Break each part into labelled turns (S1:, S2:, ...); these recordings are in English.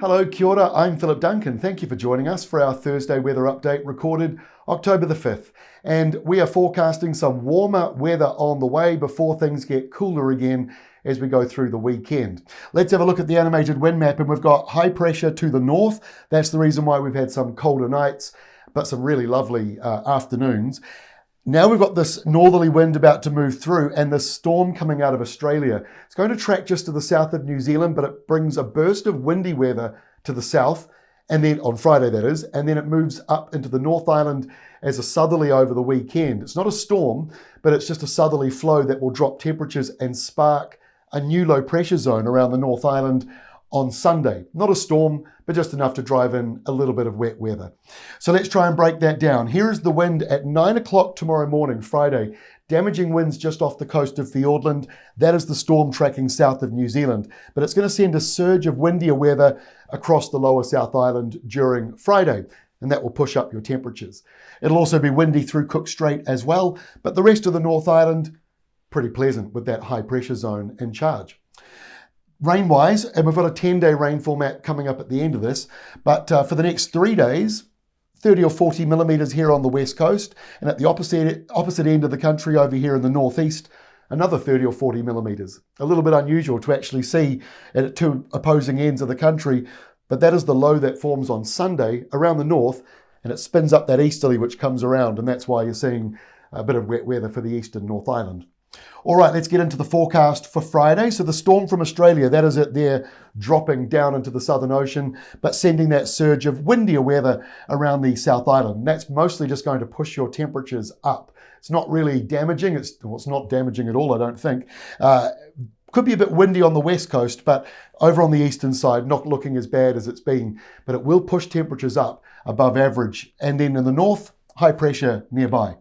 S1: Hello, kia ora, I'm Philip Duncan. Thank you for joining us for our Thursday weather update recorded October the 5th. And we are forecasting some warmer weather on the way before things get cooler again as we go through the weekend. Let's have a look at the animated wind map, and we've got high pressure to the north. That's the reason why we've had some colder nights, but some really lovely afternoons. Now we've got this northerly wind about to move through and the storm coming out of Australia. It's going to track just to the south of New Zealand, but it brings a burst of windy weather to the south, and then on Friday that is, and then it moves up into the North Island as a southerly over the weekend. It's not a storm, but it's just a southerly flow that will drop temperatures and spark a new low pressure zone around the North Island on Sunday. Not a storm, but just enough to drive in a little bit of wet weather. So let's try and break that down. Here is the wind at 9 o'clock tomorrow morning, Friday. Damaging winds just off the coast of Fiordland. That is the storm tracking south of New Zealand. But it's going to send a surge of windier weather across the lower South Island during Friday, and that will push up your temperatures. It'll also be windy through Cook Strait as well, but the rest of the North Island, pretty pleasant with that high pressure zone in charge. Rain-wise, and we've got a 10-day rainfall map coming up at the end of this, but for the next 3 days, 30 or 40 millimetres here on the west coast, and at the opposite end of the country over here in the northeast, another 30 or 40 millimetres. A little bit unusual to actually see at two opposing ends of the country, but that is the low that forms on Sunday around the north, and it spins up that easterly which comes around, and that's why you're seeing a bit of wet weather for the eastern North Island. All right, let's get into the forecast for Friday. So the storm from Australia, that is it there, dropping down into the Southern Ocean, but sending that surge of windier weather around the South Island. That's mostly just going to push your temperatures up. It's not really damaging. It's not damaging at all, I don't think. Could be a bit windy on the west coast, but over on the eastern side, not looking as bad as it's been. But it will push temperatures up above average. And then in the north, high pressure nearby.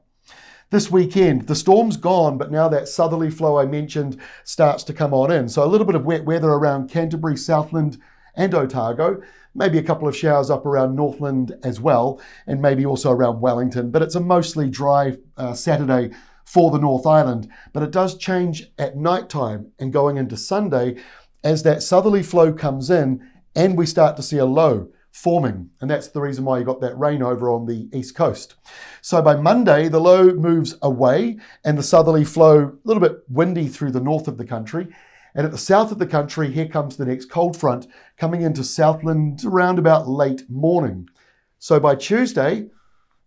S1: This weekend, the storm's gone, but now that southerly flow I mentioned starts to come on in. So a little bit of wet weather around Canterbury, Southland and Otago, maybe a couple of showers up around Northland as well, and maybe also around Wellington. But it's a mostly dry Saturday for the North Island. But it does change at night time and going into Sunday as that southerly flow comes in and we start to see a low forming, and that's the reason why you got that rain over on the east coast. So by Monday, the low moves away and the southerly flow a little bit windy through the north of the country. And at the south of the country, here comes the next cold front coming into Southland around about late morning. So by Tuesday,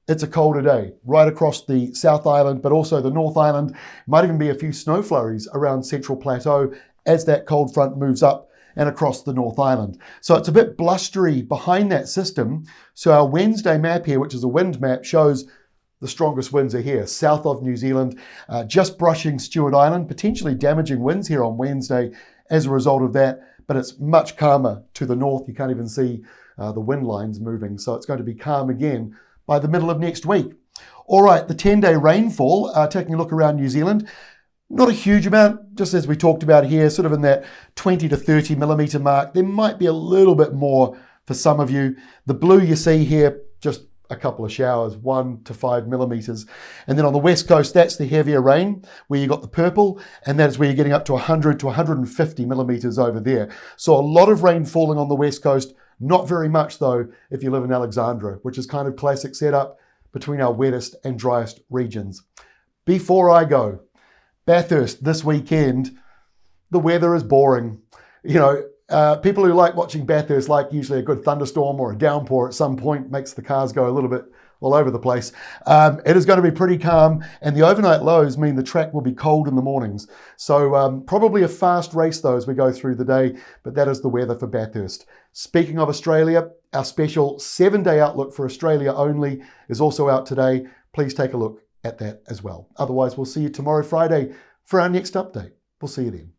S1: it's a colder day right across the South Island, but also the North Island. Might even be a few snow flurries around Central Plateau as that cold front moves up and across the North Island. So it's a bit blustery behind that system. So our Wednesday map here, which is a wind map, shows the strongest winds are here, south of New Zealand, just brushing Stewart Island, potentially damaging winds here on Wednesday as a result of that, but it's much calmer to the north. You can't even see the wind lines moving. So it's going to be calm again by the middle of next week. All right, the 10-day rainfall, taking a look around New Zealand, not a huge amount, just as we talked about here, sort of in that 20 to 30 millimetre mark. There might be a little bit more for some of you. The blue you see here, just a couple of showers, 1 to 5 millimetres. And then on the west coast, that's the heavier rain, where you got the purple, and that is where you're getting up to 100 to 150 millimetres over there. So a lot of rain falling on the west coast, not very much though if you live in Alexandra, which is kind of classic setup between our wettest and driest regions. Before I go, Bathurst this weekend, the weather is boring. You know, people who like watching Bathurst like usually a good thunderstorm or a downpour at some point, makes the cars go a little bit all over the place. It is going to be pretty calm, and the overnight lows mean the track will be cold in the mornings. So probably a fast race though as we go through the day, but that is the weather for Bathurst. Speaking of Australia, our special 7-day outlook for Australia only is also out today. Please take a look at that as well. Otherwise, we'll see you tomorrow, Friday, for our next update. We'll see you then.